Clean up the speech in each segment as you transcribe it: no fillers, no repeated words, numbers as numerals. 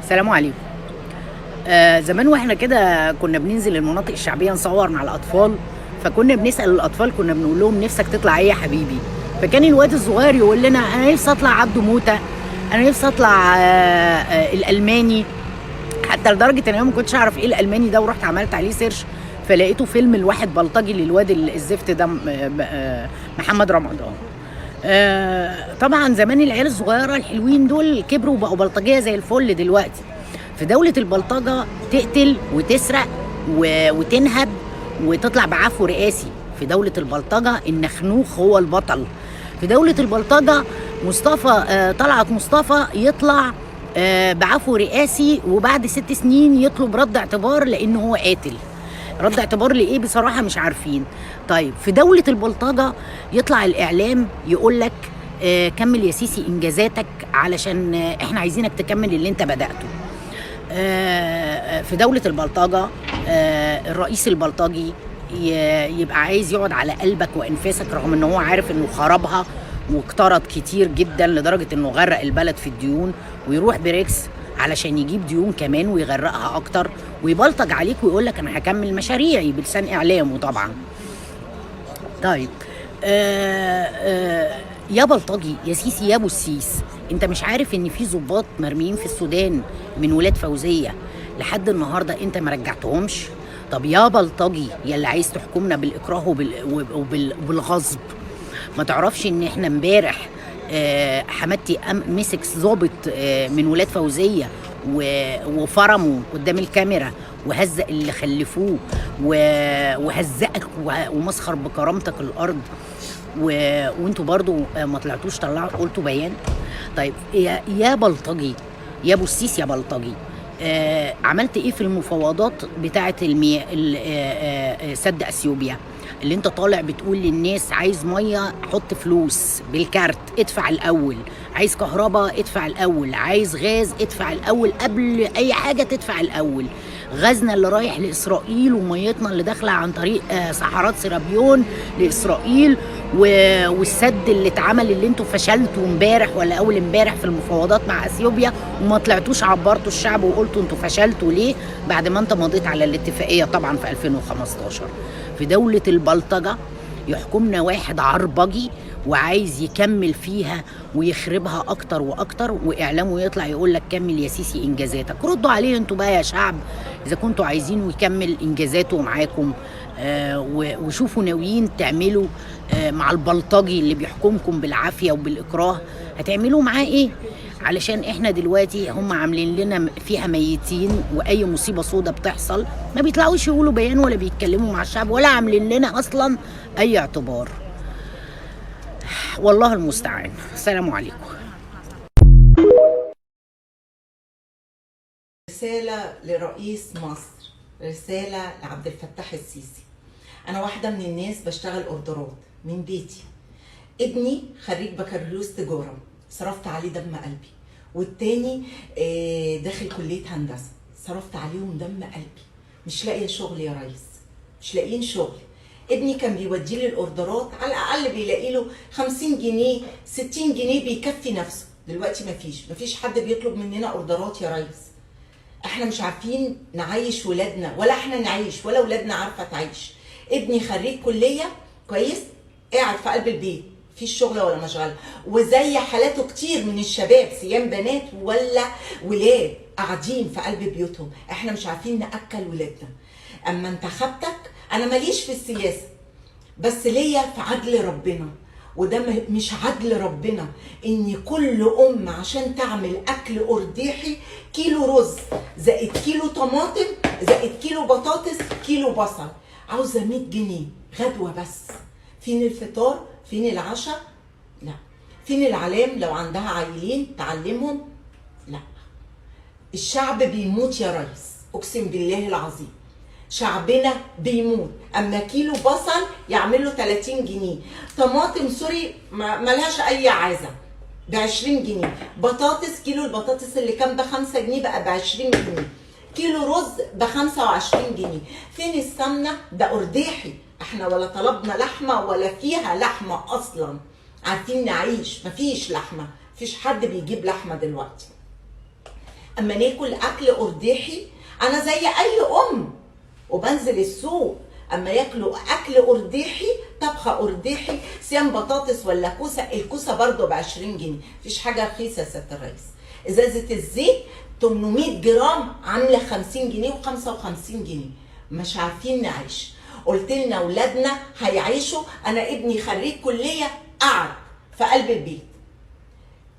السلام عليكم. زمان واحنا كده كنا بننزل المناطق الشعبيه نصور مع الاطفال، فكنا بنسال الاطفال، كنا بنقول لهم نفسك تطلع ايه يا حبيبي؟ فكان الواد الصغير يقول لنا انا نفسي اطلع عبده موته، انا نفسي اطلع الالماني. حتى لدرجه ان انا ما كنتش اعرف ايه الالماني ده، ورحت عملت عليه سيرش فلقيته فيلم الواحد بلطجي للواد الزفت ده، محمد رمضان. طبعا زمان العيال الصغيره الحلوين دول كبروا وبقوا بلطجيه زي الفل دلوقتي. في دولة البلطجة تقتل وتسرق وتنهب وتطلع بعفو رئاسي. في دولة البلطجة النخنوخ هو البطل. في دولة البلطجة مصطفى طلعت مصطفى يطلع بعفو رئاسي، وبعد 6 سنين يطلب رد اعتبار لأنه هو قاتل. رد اعتبار لإيه بصراحة مش عارفين. طيب في دولة البلطجة يطلع الإعلام يقول لك كمل يا سيسي إنجازاتك علشان احنا عايزينك تكمل اللي انت بدأته. في دولة البلطجة الرئيس البلطجي يبقى عايز يقعد على قلبك وانفاسك، رغم ان هو عارف انه خربها واقترض كتير جدا لدرجة انه غرق البلد في الديون، ويروح بريكس علشان يجيب ديون كمان ويغرقها اكتر، ويبلطج عليك ويقول لك انا هكمل مشاريعي بلسان اعلامه طبعا. طيب يا بلطجي يا سيسي يا ابو السيس، انت مش عارف ان في ضباط مرميين في السودان من ولاد فوزيه لحد النهارده انت ما رجعتهمش؟ طب يا بلطجي يا اللي عايز تحكمنا بالاكراه وبالغصب، ما تعرفش ان احنا امبارح حماتي مسك ضابط من ولاد فوزيه وفرمه قدام الكاميرا وهزق اللي خلفوه وهزقك ومسخر بكرامتك الارض، وانتوا برضو ما طلعتوش قلتوا بيان؟ طيب يا بلطجي يا ابو السيس يا بلطجي، عملت ايه في المفاوضات بتاعه سد اثيوبيا اللي انت طالع بتقول للناس عايز ميه حط فلوس بالكارت ادفع الاول، عايز كهرباء ادفع الاول، عايز غاز ادفع الاول، قبل اي حاجه تدفع الاول. غازنا اللي رايح لاسرائيل وميتنا اللي داخله عن طريق صحارات سرابيون لاسرائيل، والسد اللي اتعمل اللي انتوا فشلتوا امبارح ولا اول امبارح في المفاوضات مع اثيوبيا، وما طلعتوش عبرتوا الشعب وقلتوا انتوا فشلتوا ليه بعد ما انت مضيت على الاتفاقيه طبعا في 2015. في دوله البلطجه يحكمنا واحد عربجي وعايز يكمل فيها ويخربها اكتر واكتر، واعلامه يطلع يقول لك كمل يا سيسي انجازاتك. ردوا عليه انتوا بقى يا شعب اذا كنتوا عايزينه يكمل انجازاته معاكم، وشوفوا ناويين تعملوا مع البلطجي اللي بيحكمكم بالعافيه وبالاكراه هتعملوا معاه ايه؟ علشان احنا دلوقتي هم عاملين لنا فيها ميتين، واي مصيبه سودة بتحصل ما بيطلعوش يقولوا بيان ولا بيتكلموا مع الشعب ولا عاملين لنا اصلا اي اعتبار. والله المستعان. السلام عليكم. رسالة لرئيس مصر، رسالة لعبد الفتاح السيسي. أنا واحدة من الناس بشتغل أوردرات من بيتي. ابني خريج بكالوريوس تجارة صرفت عليه دم قلبي، والتاني داخل كلية هندسة صرفت عليهم دم قلبي. مش لاقية شغل يا ريس، مش لاقيين شغل. ابني كان بيودي لي الاوردرات على الاقل بيلاقي له 50 جنيه 60 جنيه بيكفي نفسه. دلوقتي مفيش حد بيطلب مننا اوردرات يا ريس. احنا مش عارفين نعيش ولادنا، ولا احنا نعيش ولا ولادنا عارفه تعيش. ابني خريج كليه كويس قاعد في قلب البيت، مفيش شغله ولا مشغله، وزي حالاته كتير من الشباب سيام بنات ولا ولاد قاعدين في قلب بيوتهم. احنا مش عارفين ناكل ولادنا. اما انتخبتك انا ماليش في السياسه، بس ليا في عدل ربنا، وده مش عدل ربنا ان كل عشان تعمل اكل ارديحي كيلو رز زائد كيلو طماطم زائد كيلو بطاطس كيلو بصل عاوزه 100 جنيه غدوه بس. فين الفطار؟ فين العشاء؟ لا. فين العلام لو عندها عيلين تعلمهم؟ لا. الشعب بيموت يا ريس، اقسم بالله العظيم شعبنا بيموت. اما كيلو بصل يعمل له 30 جنيه، طماطم سوري ملهاش اي عازه ب 20 جنيه، بطاطس كيلو البطاطس اللي كان ب 5 جنيه بقى ب 20 جنيه، كيلو رز ب 25 جنيه. فين السمنه؟ ده ارداحي، احنا ولا طلبنا لحمه ولا فيها لحمه اصلا. عارفين نعيش، مفيش لحمه، مفيش حد بيجيب لحمه دلوقتي. اما ناكل اكل ارداحي. انا زي اي ام وبنزل السوق، اما ياكلوا اكل ارداحي، طبخه ارداحي، سيان بطاطس ولا كوسه، الكوسه برضو ب 20 جنيه، مفيش حاجه رخيصه يا سياده الرئيس. ازازه الزيت 800 جرام عامله 50 جنيه و55 جنيه، مش عارفين نعيش. قلت لنا اولادنا هيعيشوا. انا ابني خريج كليه قعد في قلب البيت.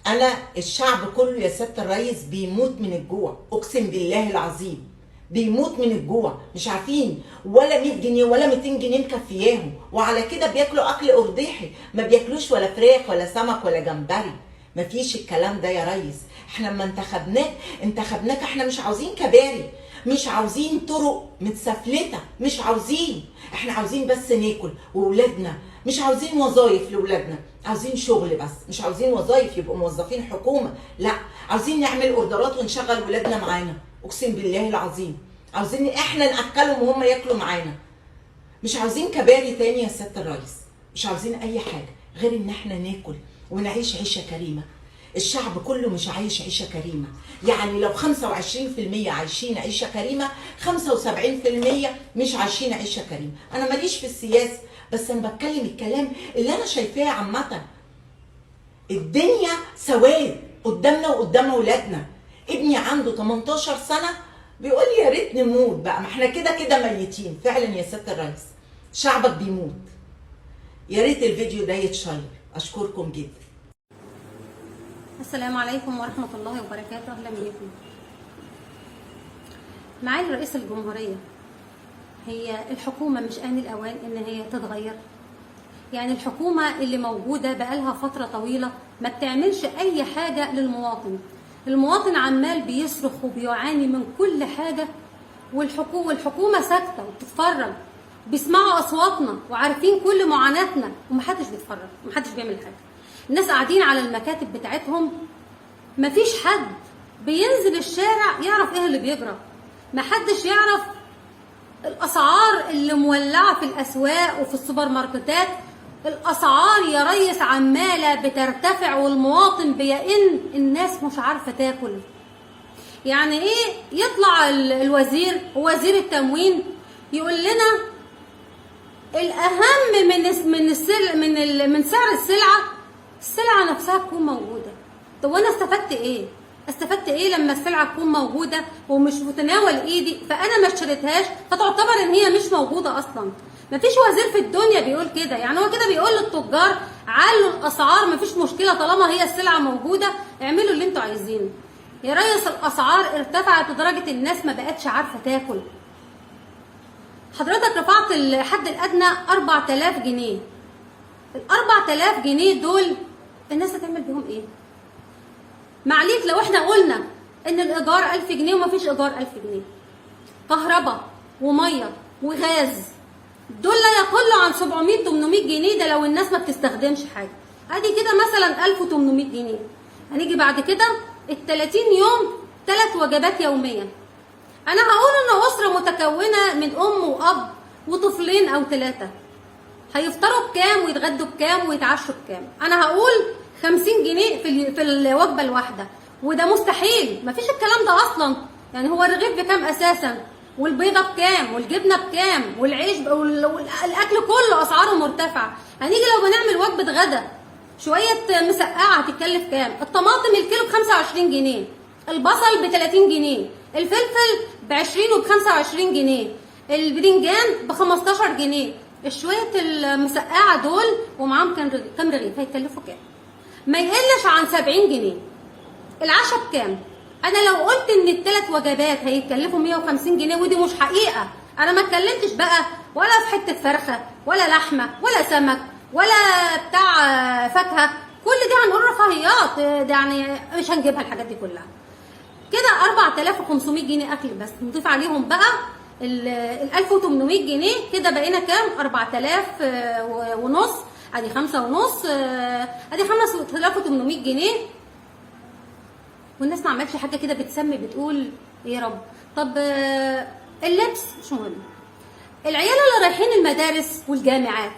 انا الشعب كله يا سياده الرئيس بيموت من الجوع، اقسم بالله العظيم بيموت من الجوع، مش عارفين ولا 100 جنيه ولا 200 جنيه مكفياهم، وعلى كده بياكلوا اكل ارداحي، ما بياكلوش ولا فراخ ولا سمك ولا جمبري. مفيش الكلام ده يا ريس. احنا لما انتخبناك احنا مش عاوزين كباري، مش عاوزين طرق متسفلته، مش عاوزين. احنا عاوزين بس ناكل، واولادنا مش عاوزين وظايف لاولادنا، عاوزين شغل بس، مش عاوزين وظايف يبقوا موظفين حكومه، لا، عاوزين نعمل اوردرات ونشغل ولادنا معانا، اقسم بالله العظيم. عاوزين احنا ناكلهم وهم ياكلوا معانا. مش عاوزين كباري تاني يا سياده الرئيس، مش عاوزين اي حاجه غير ان احنا ناكل ونعيش عيشه كريمه. الشعب كله مش عايش عيشه كريمه، يعني لو 25% عايشين عيشه كريمه، 75% مش عايشين عيشه كريمه. انا ماليش في السياسه، بس انا بتكلم الكلام اللي انا شايفاه عامه. الدنيا سواد قدامنا وقدام اولادنا. ابني عنده 18 سنه بيقول لي يا ريت نموت بقى، ما احنا كده كده ميتين. فعلا يا سياده الرئيس شعبك بيموت. يا ريت الفيديو ده يتشير. اشكركم جدا. السلام عليكم ورحمة الله وبركاته. أهلا بيكم. معالي رئيس الجمهورية، هي الحكومة مش آن الأوان إن هي تتغير؟ يعني الحكومة اللي موجودة بقالها فترة طويلة ما بتعملش أي حاجة للمواطن. المواطن عمال بيصرخ وبيعاني من كل حاجة، والحكومة ساكتة وبتتفرج. بيسمعوا أصواتنا وعارفين كل معاناتنا ومحدش بيتفرج ومحدش بيعمل حاجة. الناس قاعدين على المكاتب بتاعتهم، مفيش حد بينزل الشارع يعرف ايه اللي بيجرى. محدش يعرف الاسعار اللي مولعه في الاسواق وفي السوبر ماركتات. الاسعار يا ريس عماله بترتفع والمواطن بيئن، الناس مش عارفه تاكل. يعني ايه يطلع الوزير ووزير التموين يقول لنا الاهم من سعر السلعه نفسها تكون موجوده. طب وانا استفدت ايه؟ استفدت ايه لما السلعه تكون موجوده ومش متناول ايدي، فانا ما اشتريتهاش، فتعتبر ان هي مش موجوده اصلا. مفيش وزير في الدنيا بيقول كده. يعني هو كده بيقول للتجار علوا الاسعار، مفيش مشكله طالما هي السلعه موجوده، اعملوا اللي انتوا عايزينه. يا ريس الاسعار ارتفعت لدرجه الناس ما بقتش عارفه تاكل. حضرتك رفعت الحد الادنى 4000 جنيه. ال 4000 جنيه دول الناس هتعمل بيهم ايه؟ معليك لو احنا قلنا ان الايجار 1000 جنيه ومفيش ايجار 1000 جنيه. كهرباء وميه وغاز دول لا يقلوا عن 700 800 جنيه، ده لو الناس ما بتستخدمش حاجه. ادي كده مثلا 1800 جنيه. هنيجي بعد كده ال 30 يوم 3 وجبات يوميا. انا هقول ان اسره متكونه من ام واب وطفلين او 3 هيفطروا بكام ويتغدوا بكام ويتعشوا بكام؟ انا هقول 50 جنيه في الوجبه الواحده، وده مستحيل، مفيش الكلام ده اصلا. يعني هو الرغيف بكام اساسا؟ والبيضه بكام؟ والجبنه بكام؟ والعيش والاكل كله اسعاره مرتفعه. هنيجي لو بنعمل وجبه غدا شويه مسقعه هتتكلف كام؟ الطماطم الكيلو ب 25 جنيه، البصل ب 30 جنيه، الفلفل ب 20 وب 25 جنيه، البرنجان ب 15 جنيه. الشويه المسقعه دول ومعاهم كام رغيف هيكلفوا كام؟ ما يقلش عن 70 جنيه. العشاء بكام؟ انا لو قلت ان ال3 وجبات هيتكلفوا 150 جنيه ودي مش حقيقه. انا ما اتكلمتش بقى ولا في حته فرخه ولا لحمه ولا سمك ولا بتاع فاكهه، كل دي هنقول رفاهيات، ده يعني مش هنجيبها الحاجات دي كلها. كده 4500 جنيه اكل بس، نضيف عليهم بقى ال 1800 جنيه، كده بقينا كام؟ 4000 ونص، ادي 5 ونص، ادي 5800 جنيه. والناس ما عملتش حاجه كده بتسمي بتقول يا رب. طب اللبس مش مهم. العيال اللي رايحين المدارس والجامعات،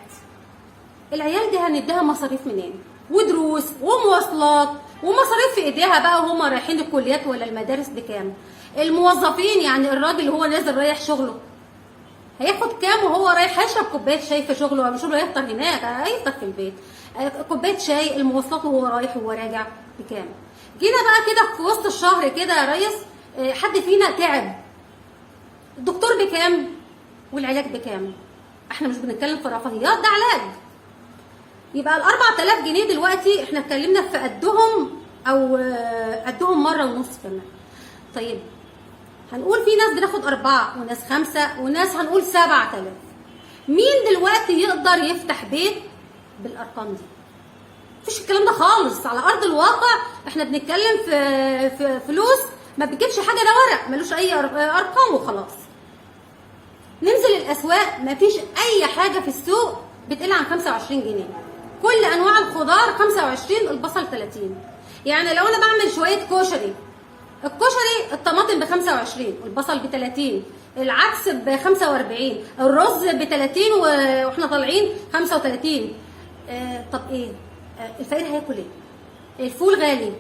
العيال دي هنديها مصاريف منين؟ ودروس ومواصلات ومصاريف في ايديها بقى وهم رايحين الكليات ولا المدارس بكام. الموظفين يعني الراجل اللي هو نازل رايح شغله هياخد كام وهو رايح هيشرب كوبايه شاي في شغله، ولا شغله هيفطر هناك، هيفطر في البيت كوبايه شاي. المواصلات وهو رايح وهو راجع بكام. جينا بقى كده في وسط الشهر كده يا ريس، حد فينا تعب، الدكتور بكام والعلاج بكام. احنا مش بنتكلم في رفاهيات، ده علاج. يبقى ال 4000 جنيه دلوقتي احنا اتكلمنا في قدهم او قدهم مره ونص كمان. طيب هنقول في ناس بتاخد 4 وناس 5 وناس هنقول 7000. مين دلوقتي يقدر يفتح بيت بالارقام دي؟ مفيش الكلام ده خالص. على ارض الواقع احنا بنتكلم في فلوس ما بتجيبش حاجه، ده ورق ملوش اي ارقام وخلاص. ننزل الاسواق مفيش اي حاجه في السوق بتقل عن 25 جنيه. كل انواع الخضار 25، البصل 30. يعني لو انا بعمل شويه كشري، الكشري الطماطم ب 25، البصل ب 30، العدس ب 45، الرز ب 30 واحنا طالعين 35. طب ايه؟ الفقير هياكل ايه؟ الفول غالي،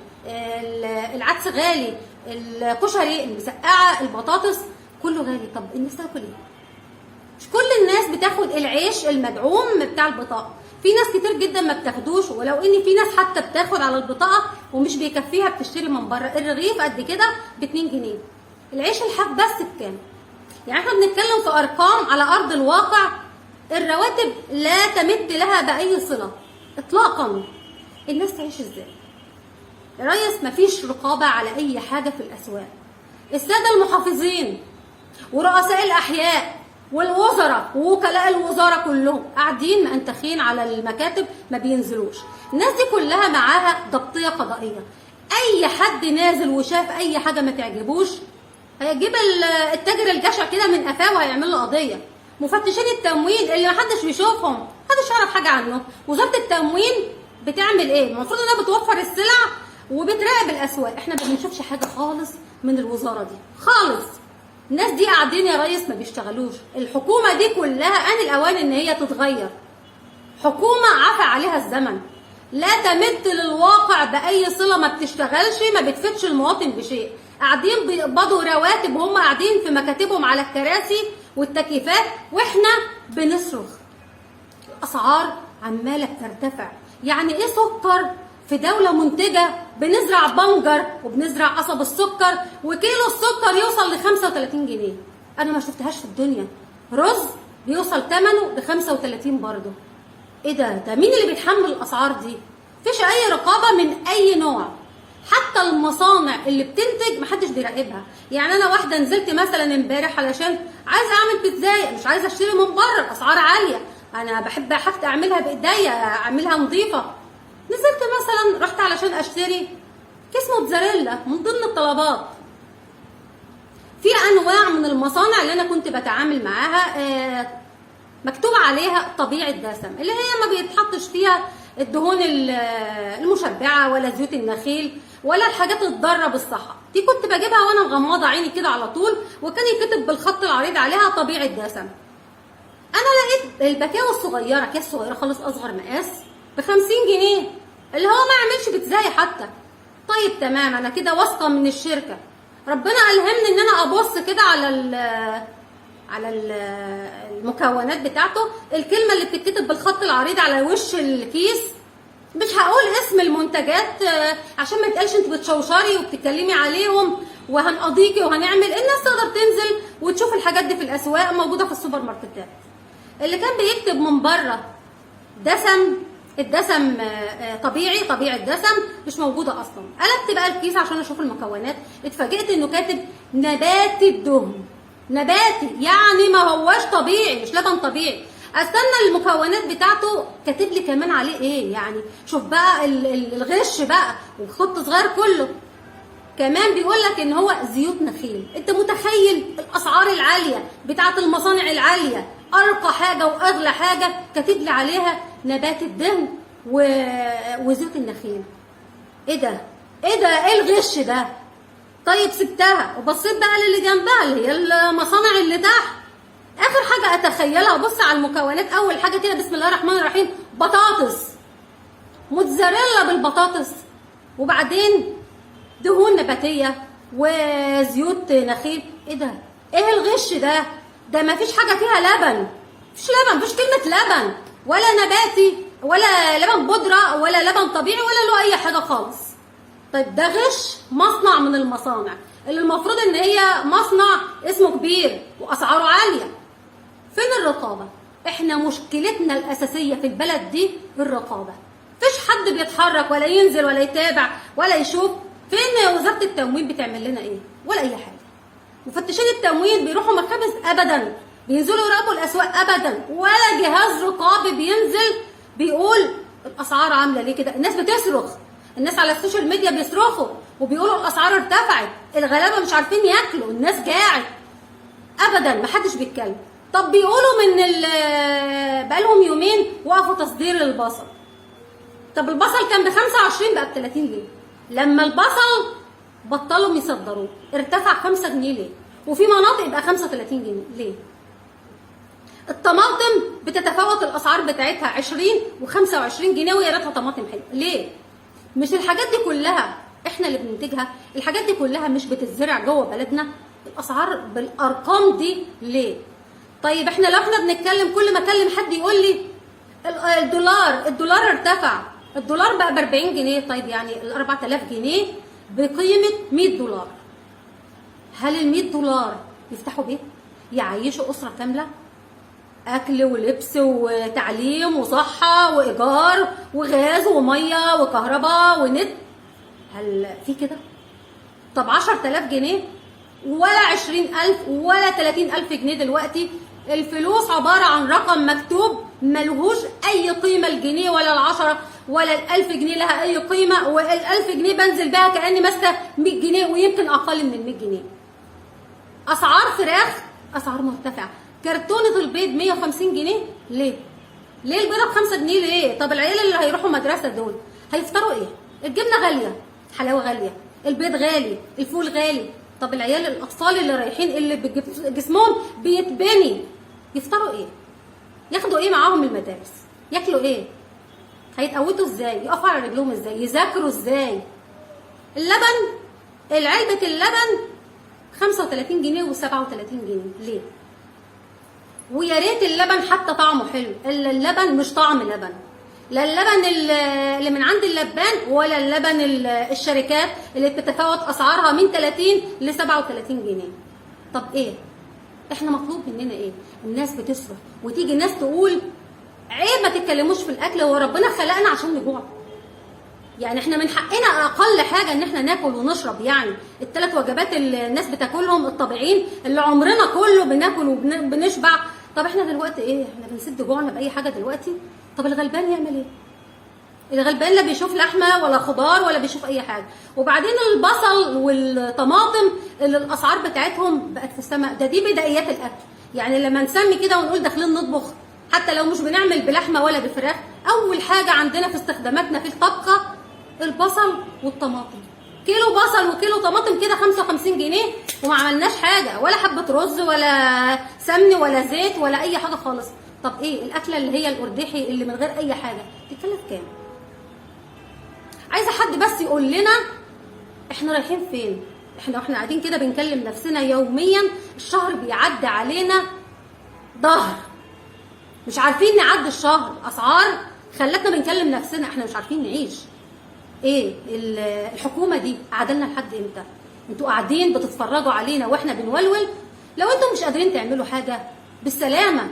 العدس غالي، الكشري، المسقعه، البطاطس كله غالي. طب الناس تاكل ايه؟ مش كل الناس بتاخد العيش المدعوم بتاع البطاقه، في ناس كتير جدا ما بتاخدوش، ولو ان في ناس حتى بتاخد على البطاقه ومش بيكفيها بتشتري من بره. الرغيف قد كده ب 2 جنيه، العيش الحاف بس بكام؟ يعني احنا بنتكلم في ارقام على ارض الواقع الرواتب لا تمت لها باي صله اطلاقا. الناس تعيش ازاي يا ريس؟ مفيش رقابه على اي حاجه في الاسواق. الساده المحافظين ورؤساء الاحياء والوزراء ووكلاء الوزاره كلهم قاعدين مأنتخين على المكاتب ما بينزلوش. الناس دي كلها معاها ضبطيه قضائيه. اي حد نازل وشاف اي حاجه ما تعجبوش هيجيب التاجر الجشع كده من قفاه وهيعمل له قضيه. مفتشين التموين اللي محدش بيشوفهم، محدش يعرف حاجه عنهم. وزاره التموين بتعمل ايه؟ المفروض انها بتوفر السلع وبتراقب الاسواق. احنا ما بنشوفش حاجه خالص من الوزاره دي خالص. الناس دي قاعدين يا ريس ما بيشتغلوش. الحكومه دي كلها ان الاوان ان هي تتغير. حكومه عفى عليها الزمن، لا تمت للواقع باي صله، ما بتشتغلش، ما بتفيدش المواطن بشيء. قاعدين بيقبضوا رواتب وهم قاعدين في مكاتبهم على الكراسي والتكييفات، واحنا بنصرخ. الاسعار عماله بترتفع. يعني ايه سكر في دولة منتجة؟ بنزرع بنجر وبنزرع قصب السكر وكيلو السكر يوصل ل 35 جنيه. أنا ما شفتهاش في الدنيا. رز بيوصل ثمنه ل 35 برضه. إيه ده مين اللي بيتحمل الأسعار دي؟ مفيش أي رقابة من أي نوع. حتى المصانع اللي بتنتج محدش بيراقبها. يعني أنا واحدة نزلت مثلا امبارح علشان عايزة أعمل بيتزاية، مش عايزة أشتري من بره، الأسعار عالية. أنا بحب حاجتي أعملها بإيديا، أعملها نظيفة. نزلت مثلا رحت علشان اشتري كيس موتزاريلا من ضمن الطلبات. في انواع من المصانع اللي انا كنت بتعامل معاها مكتوب عليها طبيعي الدسم، اللي هي ما بيتحطش فيها الدهون المشبعه ولا زيوت النخيل ولا الحاجات الضاره بالصحه. دي كنت بجيبها وانا مغمضه عيني كده على طول، وكان يكتب بالخط العريض عليها طبيعي الدسم. انا لقيت البكاوي الصغيره، كيس صغيره خالص اصغر مقاس ب 50 جنيه، اللي هو ما يعملش بيتزاي حتى. طيب تمام، انا كده واثقه من الشركه. ربنا الهمني ان انا ابص كده على المكونات بتاعته، الكلمه اللي بتتكتب بالخط العريض على وش الكيس. مش هقول اسم المنتجات عشان ما يتقالش انت بتشوشري وبتتكلمي عليهم وهنقضيكي وهنعمل. الناس تقدر تنزل وتشوف الحاجات دي في الاسواق موجوده في السوبر ماركتات. اللي كان بيكتب من بره دسم، الدسم طبيعي الدسم مش موجوده اصلا. قلبت بقى الكيس عشان اشوف المكونات، اتفاجئت انه كاتب نباتي الدهن. نباتي يعني ما هواش طبيعي، مش لبن طبيعي. استنى المكونات بتاعته كاتب لي كمان عليه ايه. يعني شوف بقى الغش بقى وخط صغير كله. كمان بيقول لك ان هو زيوت نخيل. انت متخيل الاسعار العاليه بتاعه المصانع العاليه؟ ارقى حاجه واغلى حاجه كاتب لي عليها نبات الدهن وزيوت النخيل. ايه ده ايه الغش ده؟ طيب سبتها وبصيت بقى للي جنبها اللي هي المصانع اللي تحت. اخر حاجه اتخيلها ابص على المكونات، اول حاجه كده بسم الله الرحمن الرحيم، بطاطس. موتزاريلا بالبطاطس، وبعدين دهون نباتيه وزيوت نخيل. ايه ده؟ ايه الغش ده؟ ده ما فيش حاجه فيها لبن، مفيش لبن، مفيش كلمه لبن ولا نباتي ولا لبن بودره ولا لبن طبيعي ولا له اي حاجه خالص. طيب ده غش مصنع من المصانع اللي المفروض ان هي مصنع اسمه كبير واسعاره عاليه. فين الرقابه؟ احنا مشكلتنا الاساسيه في البلد دي الرقابه. مفيش حد بيتحرك ولا ينزل ولا يتابع ولا يشوف. فين وزاره التموين بتعمل لنا ايه؟ ولا اي حاجه. مفتشين التموين بيروحوا مخابز ابدا، بينزلوا يراقبوا الاسواق ابدا، ولا جهاز رقابي بينزل بيقول الاسعار عامله ليه كده. الناس بتصرخ، الناس على السوشيال ميديا بيصرخوا وبيقولوا الاسعار ارتفعت، الغلابه مش عارفين ياكلوا، الناس جاعت. ابدا محدش بيتكلم. طب بيقولوا من بقالهم يومين وقفوا تصدير البصل. طب البصل كان ب 25 بقى ب 30 جنيه. لما البصل بطلوا يصدروه ارتفع 5 جنيه ليه؟ وفي مناطق بقى 35 جنيه ليه؟ الطماطم بتتفاوت الاسعار بتاعتها 20 و25 جنيه ويا ريتها طماطم حلوه. ليه؟ مش الحاجات دي كلها احنا اللي بننتجها؟ الحاجات دي كلها مش بتتزرع جوه بلدنا؟ الاسعار بالارقام دي ليه؟ طيب احنا لو احنا بنتكلم كل ما اكلم حد يقول لي الدولار ارتفع، الدولار بقى ب 40 جنيه. طيب يعني ال 4000 جنيه بقيمه 100 دولار. هل ال 100 دولار يفتحوا بيت؟ يعيشوا اسره كامله؟ اكل ولبس وتعليم وصحه وايجار وغاز وميه وكهرباء ونت؟ هل في كده؟ طب 10000 جنيه ولا 20000 ولا 30000 جنيه دلوقتي؟ الفلوس عباره عن رقم مكتوب ملهوش اي قيمه. الجنيه ولا العشرة ولا ال1000 جنيه لها اي قيمه، وال1000 جنيه بنزل بيها كاني ماسكه 100 جنيه ويمكن اقل من ال 100 جنيه. اسعار فراخ اسعار مرتفعه. كرتونه البيض 150 جنيه ليه؟ ليه البيضه ب5 جنيه ليه؟ طب العيال اللي هيروحوا مدرسه دول هيفطروا ايه؟ الجبنه غاليه، الحلاوه غاليه، البيض غالي، الفول غالي. طب العيال الاطفال اللي رايحين اللي جسمهم بيتبني يفطروا ايه؟ ياخدوا ايه معاهم المدارس؟ ياكلوا ايه؟ هيتقوتوا ازاي؟ يقفوا على رجلهم ازاي؟ يذاكروا ازاي؟ اللبن، علبه اللبن 35 جنيه و37 جنيه ليه؟ ويا ريت اللبن حتى طعمه حلو. اللبن مش طعم لبن، لا اللبن اللي من عند اللبان ولا اللبن الشركات اللي بتتفاوت اسعارها من 30 ل 37 جنيه. طب ايه؟ احنا مطلوب مننا ايه؟ الناس بتصرف وتيجي الناس تقول عيب ما تتكلموش في الاكل، هو ربنا خلقنا عشان نجوع؟ يعني احنا من حقنا اقل حاجه ان احنا ناكل ونشرب. يعني ال3 وجبات اللي الناس بتاكلهم الطبيعيين اللي عمرنا كله بناكل وبنشبع. طب احنا دلوقتي ايه؟ احنا بنسد جوعنا باي حاجه دلوقتي؟ طب الغلبان يعمل ايه؟ الغلبان لا بيشوف لحمه ولا خضار ولا بيشوف اي حاجه. وبعدين البصل والطماطم اللي الاسعار بتاعتهم بقت في السماء. دي بدايات الاكل. يعني لما نسمي كده ونقول داخلين نطبخ، حتى لو مش بنعمل بلحمه ولا بفراخ، اول حاجه عندنا في استخداماتنا في الطبخه البصل والطماطم. كيلو بصل وكيلو طماطم كده 55 جنيه وما عملناش حاجه، ولا حبه رز ولا سمن ولا زيت ولا اي حاجه خالص. طب ايه الاكله اللي هي القرداحي اللي من غير اي حاجه تكلف كام؟ عايزه حد بس يقول لنا احنا رايحين فين؟ احنا واحنا قاعدين كده بنكلم نفسنا يوميا، الشهر بيعدي علينا ظهر، مش عارفين نعدي الشهر. اسعار خلتنا بنكلم نفسنا احنا مش عارفين نعيش. ايه الحكومه دي قعدلنا لحد امتى؟ انتوا قاعدين بتتفرجوا علينا واحنا بنولول. لو انتوا مش قادرين تعملوا حاجه بالسلامه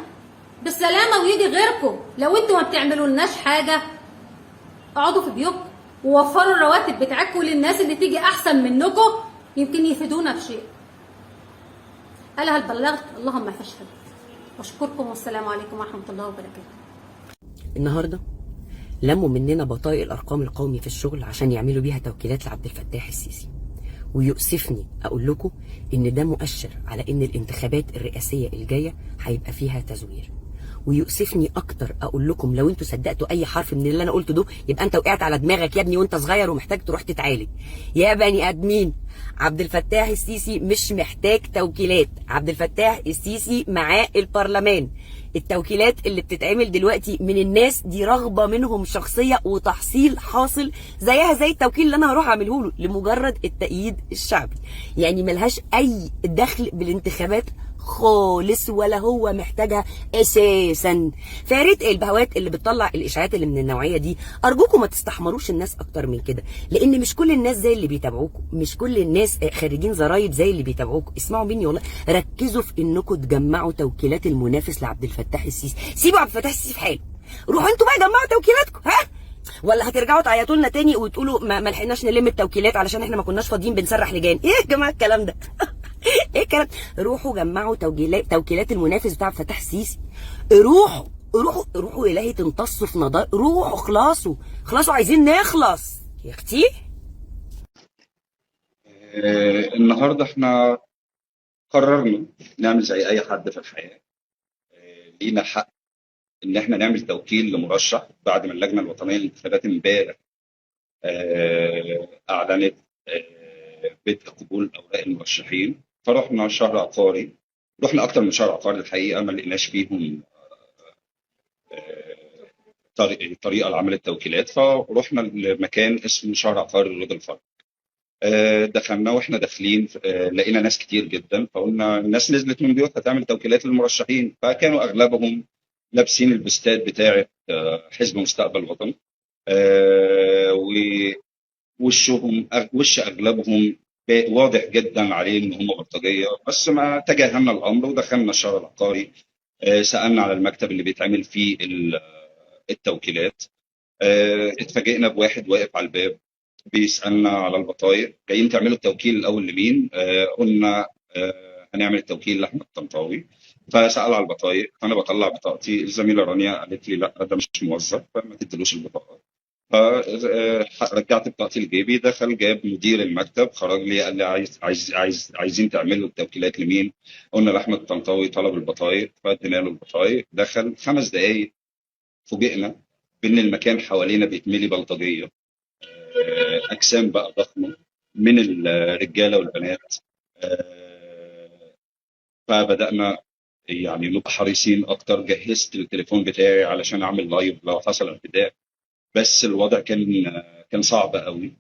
بالسلامه ويجي غيركم. لو انتوا ما بتعملوا لناش حاجه اقعدوا في بيوتكم ووفروا الرواتب بتاعتكم للناس اللي تيجي احسن منكم، يمكن يفيدونا بشيء. الا هل بلغت؟ اللهم فاشهد. واشكركم والسلام عليكم ورحمه الله وبركاته. النهارده لموا مننا بطايق الارقام القومي في الشغل عشان يعملوا بيها توكيلات لعبد الفتاح السيسي. ويؤسفني اقول لكم ان ده مؤشر على ان الانتخابات الرئاسيه الجايه هيبقى فيها تزوير. ويؤسفني اكتر اقول لكم لو انتوا صدقتوا اي حرف من اللي انا قلته ده يبقى انت وقعت على دماغك يا ابني وانت صغير ومحتاج تروح تتعالج. يا بني ادمين، عبد الفتاح السيسي مش محتاج توكيلات، عبد الفتاح السيسي معاه البرلمان. التوكيلات اللي بتتعمل دلوقتي من الناس دي رغبه منهم شخصيه وتحصيل حاصل زيها زي التوكيل اللي انا هروح اعمله له لمجرد التأييد الشعبي، يعني ملهاش اي دخل بالانتخابات خالص ولا هو محتاجها اساسا. فياريت البهوات اللي بتطلع الاشاعات اللي من النوعيه دي ارجوكم ما تستحمروش الناس اكتر من كده، لان مش كل الناس زي اللي بيتابعوكم، مش كل الناس خريجين زرايب زي اللي بيتابعوكم. اسمعوا مني والله، ركزوا في انكم تجمعوا توكيلات المنافس لعبد الفتاح السيسي. سيبوا عبد الفتاح السيسي في حاله، روحوا انتوا بقى جمعوا توكيلاتكم. ها ولا هترجعوا تعيطوا لنا تاني وتقولوا ما لحقناش نلم التوكيلات علشان احنا ما كناش فاضيين بنسرح لجان؟ ايه يا جماعه الكلام ده؟ ايه الكلام؟ روحوا جمعوا توكيلات المنافس بتاع فتح السيسي. روحوا الهي تمتصوا في نضال، روحوا خلاصوا عايزين نخلص يا اختي. النهارده احنا قررنا نعمل زي اي حد في الحياه. لينا حق ان احنا نعمل توكيل لمرشح بعد ما اللجنه الوطنيه للانتخابات امبارح اعلنت بدء قبول اوراق المرشحين. فرحنا شهر عقاري، رحنا اكتر من شهر عقاري الحقيقه، ما لقيناش فيهم طريقه لعمل التوكيلات، فرحنا لمكان اسمه شهر عقاري رضا الفرج. دخلنا واحنا داخلين لقينا ناس كتير جدا، فقلنا الناس نزلت من بيوتها تعمل توكيلات للمرشحين، فكانوا اغلبهم لابسين البستات بتاعه حزب مستقبل وطني، ووشهم وش اغلبهم واضح جدا عليه ان هم بلطجيه، بس ما تجاهلنا الامر ودخلنا الشارع العقاري. سالنا على المكتب اللي بيتعمل فيه التوكيلات. اتفاجئنا بواحد واقف على الباب بيسالنا على البطايق، جايين تعملوا التوكيل الاول لمين؟ قلنا هنعمل التوكيل لاحمد طنطاوي. فسال على البطايق، فانا بطلع بطاقتي، الزميله رانيا قالت لي لا ده مش موظف فما تدلوش البطاقه. فرجعت بطاقتي لجيبي، دخل جاب مدير المكتب، خرج لي قال لي عايزين تعملوا التوكيلات لمين؟ قلنا لاحمد طنطاوي. طلب البطايق فادينا له البطايق، دخل 5 دقائق فوجئنا بان المكان حوالينا بيتملي بلطجيه، اجسام بقى ضخمه من الرجاله والبنات. فبدانا يعني نبقى حريصين اكتر. جهزت التليفون بتاعي علشان اعمل لايف لو حصل اعتداء، بس الوضع كان صعب قوي.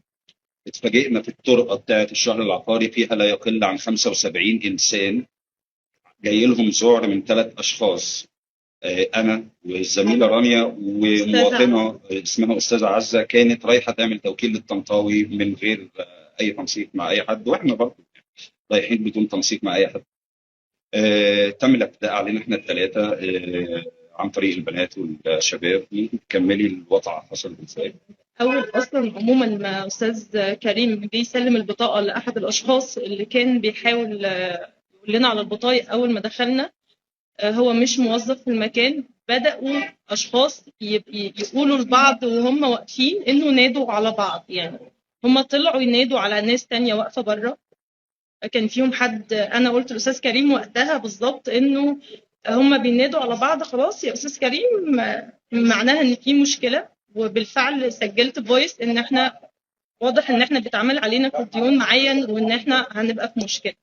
اتفاجئنا في الطرقه بتاعه الشهر العقاري فيها لا يقل عن 75 انسان جاي لهم ذعر من 3 اشخاص، انا والزميله رانيا ومواطنه اسمها استاذه عزه، كانت رايحه تعمل توكيل للطنطاوي من غير اي تنسيق مع اي حد، واحنا برضه رايحين بدون تنسيق مع اي حد. تم الاعتداء علينا احنا الثلاثه عن طريق البنات والشباب. كملي الوضع حصل ازاي؟ أول أصلا عموما ما أستاذ كريم بيسلم البطاقة لأحد الأشخاص اللي كان بيحاول يقول لنا على البطايق أول ما دخلنا هو مش موظف في المكان، بدأوا أشخاص يقولوا لبعض وهم واقفين إنه نادوا على بعض، يعني هم طلعوا ينادوا على ناس تانية واقفة بره. كان فيهم حد، أنا قلت لأستاذ كريم وقتها بالظبط إنه هم بينادوا على بعض، خلاص يا أستاذ كريم معناها إن في مشكلة. وبالفعل سجلت فويس إن إحنا واضح إن إحنا بيتعمل علينا كوديون معين وإن إحنا هنبقى في مشكلة.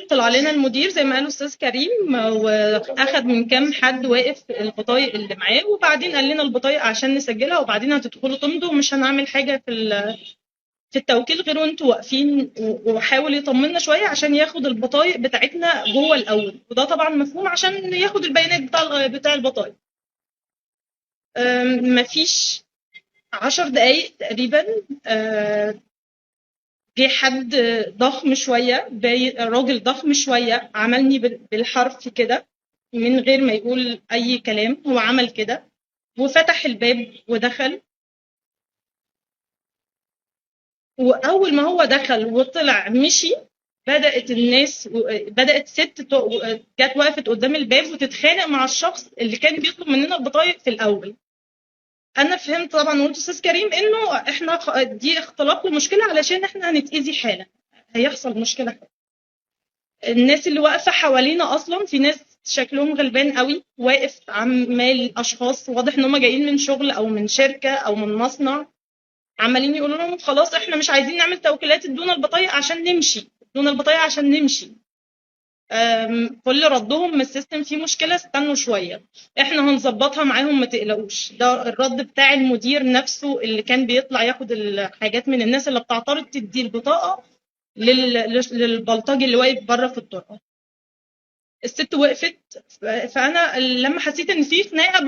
طلع لنا المدير زي ما قال الاستاذ كريم واخد من كام حد واقف البطايق اللي معاه، وبعدين قال لنا البطايق عشان نسجلها وبعدين هتدخلوا تمضوا ومش هنعمل حاجه في التوكيل غير وانتوا واقفين، وحاول يطمنا شويه عشان ياخد البطايق بتاعتنا جوه الاول، وده طبعا مفهوم عشان ياخد البيانات بتاع البطايق. مفيش 10 دقايق تقريبا جه حد ضخم شويه، راجل ضخم شويه، عملني بالحرف كده من غير ما يقول اي كلام، هو عمل كده وفتح الباب ودخل. واول ما هو دخل وطلع مشي، بدات ست جت وقفت قدام الباب وتتخانق مع الشخص اللي كان بيطلب مننا البطايق في الاول. انا فهمت طبعا وقلت استاذ كريم انه احنا دي اختلاق ومشكله علشان احنا هنتاذي حالا، هيحصل مشكله. الناس اللي واقفه حوالينا اصلا في ناس شكلهم غلبان قوي، واقف عمال اشخاص واضح ان هم جايين من شغل او من شركه او من مصنع، عمالين يقولوا لهم خلاص احنا مش عايزين نعمل توكيلات، ادونا البطايق عشان نمشي، ادونا البطايق عشان نمشي. كل ردهم من السيستم فيه مشكله، استنوا شويه احنا هنظبطها معاهم ما تقلقوش. ده الرد بتاع المدير نفسه اللي كان بيطلع ياخد الحاجات من الناس اللي بتعترض تدي البطاقه للبلطجي اللي واقف بره في الطرقه. الست وقفت، فانا لما حسيت ان في خناقه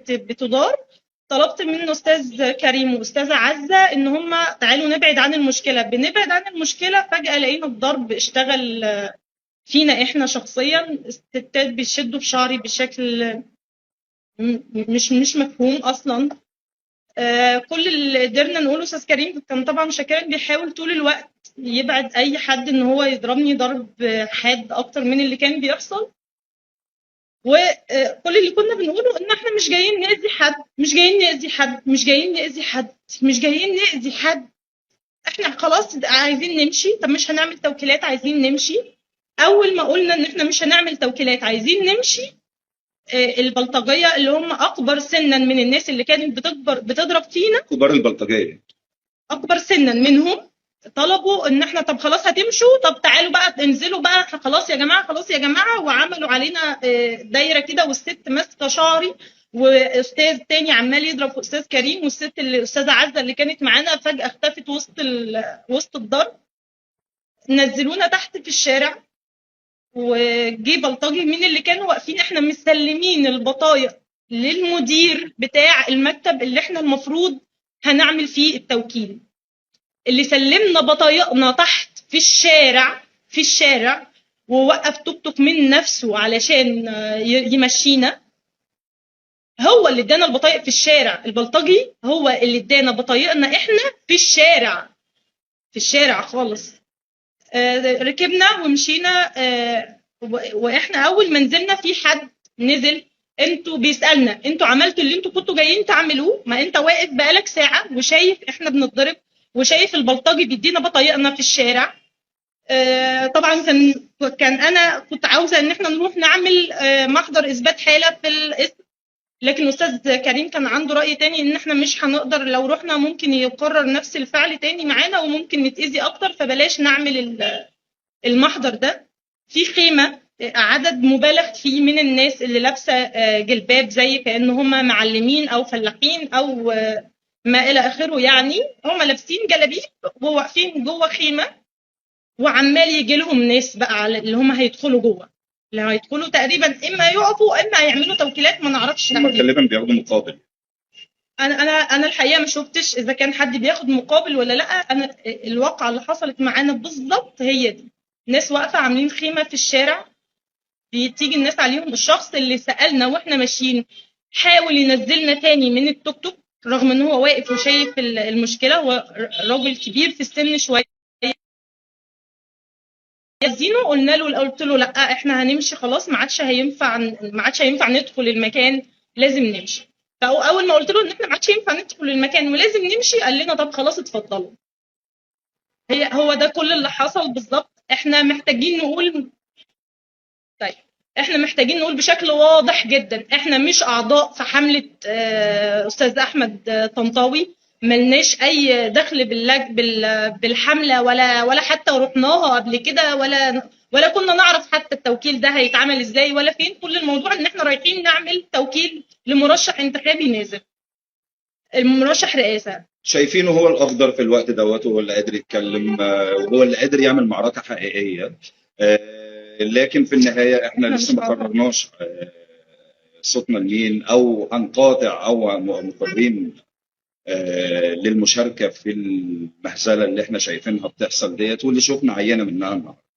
بتدار طلبت من استاذ كريم واستاذه عزه ان هم تعالوا نبعد عن المشكله. بنبعد عن المشكله فجاه لقينا الضرب اشتغل فينا احنا شخصيا، الستات بيشدوا في شعري بشكل مش مفهوم اصلا. كل اللي قدرنا نقوله استاذ كريم كان طبعا شاكرا بيحاول طول الوقت يبعد اي حد ان هو يضربني ضرب حاد اكتر من اللي كان بيحصل. وكل اللي كنا بنقوله ان احنا مش جايين نأذي حد، مش جايين نأذي حد، مش جايين نأذي حد، مش جايين نأذي حد، احنا خلاص عايزين نمشي. طب مش هنعمل توكيلات، عايزين نمشي. اول ما قلنا ان احنا مش هنعمل توكيلات عايزين نمشي، البلطجيه اللي هم اكبر سنا من الناس اللي كانت بتضرب فينا، كبار البلطجيه اكبر سنا منهم، طلبوا ان احنا طب خلاص هتمشوا، طب تعالوا بقى انزلوا بقى خلاص يا جماعه، خلاص يا جماعه. وعملوا علينا دايره كده، والست ماسكه شعري، واستاذ تاني عمال يضرب في استاذ كريم، والست اللي استاذه عزه اللي كانت معانا فجاه اختفت وسط الضرب. نزلونا تحت في الشارع، وجي بلطجي من اللي كانوا واقفين، احنا مسلمين البطايق للمدير بتاع المكتب اللي احنا المفروض هنعمل فيه التوكيل، اللي سلمنا بطايقنا تحت في الشارع ووقف توك توك من نفسه علشان يمشينا. هو اللي ادانا البطايق في الشارع، البلطجي هو اللي ادانا بطايقنا احنا في الشارع خالص. ركبنا ومشينا، واحنا اول ما نزلنا في حد نزل انتوا بيسالنا انتوا عملتوا اللي انتوا كنتوا جايين تعملوه؟ ما انت واقف بقالك ساعه وشايف احنا بنتضرب، وشايف البلطجي بيدينا بطايقنا في الشارع. طبعا كان انا كنت عاوزه ان احنا نروح نعمل محضر اثبات حاله في الاسم، لكن استاذ كريم كان عنده راي تاني ان احنا مش هنقدر، لو رحنا ممكن يقرر نفس الفعل تاني معانا وممكن نتاذي اكتر، فبلاش نعمل المحضر ده. في خيمه عدد مبالغ فيه من الناس اللي لابسه جلباب زي كأن هم معلمين او فلاحين او ما الى اخره، يعني هم لابسين جلابيب وواقفين جوه خيمه، وعمال يجي لهم ناس بقى على اللي هم هيدخلوا جوه، اللي هيدخلوا تقريبا اما يقفوا اما هيعملوا توكيلات، ما نعرفش. هم غالبا بياخدوا مقابل. انا الحقيقه ما شفتش اذا كان حد بياخد مقابل ولا لا. انا الواقعه اللي حصلت معانا بالظبط هي دي، ناس واقفه عاملين خيمه في الشارع، بتيجي الناس عليهم. الشخص اللي سالنا واحنا ماشيين حاول ينزلنا تاني من التوك توك رغم ان هو واقف وشايف المشكله، هو راجل كبير في السن شويه. قلنا له، قلت له لا احنا هنمشي خلاص، ما عادش هينفع ندخل المكان، لازم نمشي. فاول ما قلت له ان احنا ما عادش ينفع ندخل المكان ولازم نمشي، قال لنا طب خلاص اتفضلوا. هو ده كل اللي حصل بالظبط. احنا محتاجين نقول بشكل واضح جدا، احنا مش اعضاء في حمله استاذ احمد طنطاوي، ملناش اي دخل بالحمله ولا حتى رحناها قبل كده، ولا كنا نعرف حتى التوكيل ده هيتعمل ازاي ولا فين. كل الموضوع ان احنا رايحين نعمل توكيل لمرشح انتخابي نازل، المرشح رئاسه. شايفينه هو الافضل في الوقت دوت، وهو اللي قادر يتكلم وهو اللي قادر يعمل معركه حقيقيه. لكن في النهايه احنا لسه ما قررناش صوتنا لمين، او هنقاطع او مقررين للمشاركه في المهزله اللي احنا شايفينها بتحصل ديت، واللي شفنا عينه منها النهارده.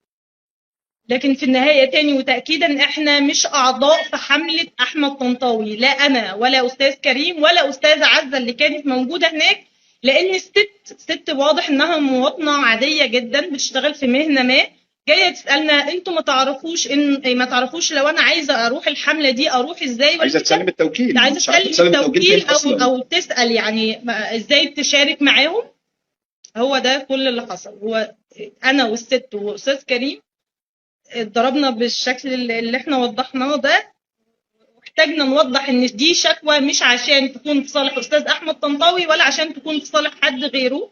لكن في النهايه تاني وتاكيدا احنا مش اعضاء في حمله احمد طنطاوي، لا انا ولا استاذ كريم ولا استاذه عزه اللي كانت موجوده هناك، لان الست واضح انها مواطنه عاديه جدا بتشتغل في مهنه ما، جايه تسالنا انتوا ما تعرفوش لو انا عايزه اروح الحمله دي اروح ازاي؟ عايزه تسلم التوكيل، عايزه تسلم التوكيل او تسال يعني ازاي تشارك معاهم. هو ده كل اللي حصل. هو انا والست واستاذ كريم اتضربنا بالشكل اللي احنا وضحناه ده، واحتاجنا نوضح ان دي شكوى مش عشان تكون في صالح استاذ احمد طنطاوي ولا عشان تكون في صالح حد غيره،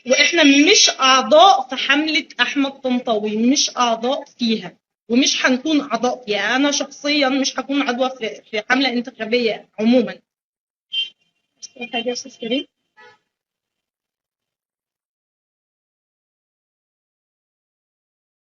واحنا مش اعضاء في حمله احمد طنطاوي، مش اعضاء فيها ومش هنكون اعضاء فيها. انا شخصيا مش هكون عضوه في حمله انتخابيه عموما. حاجه يا استاذ كريم؟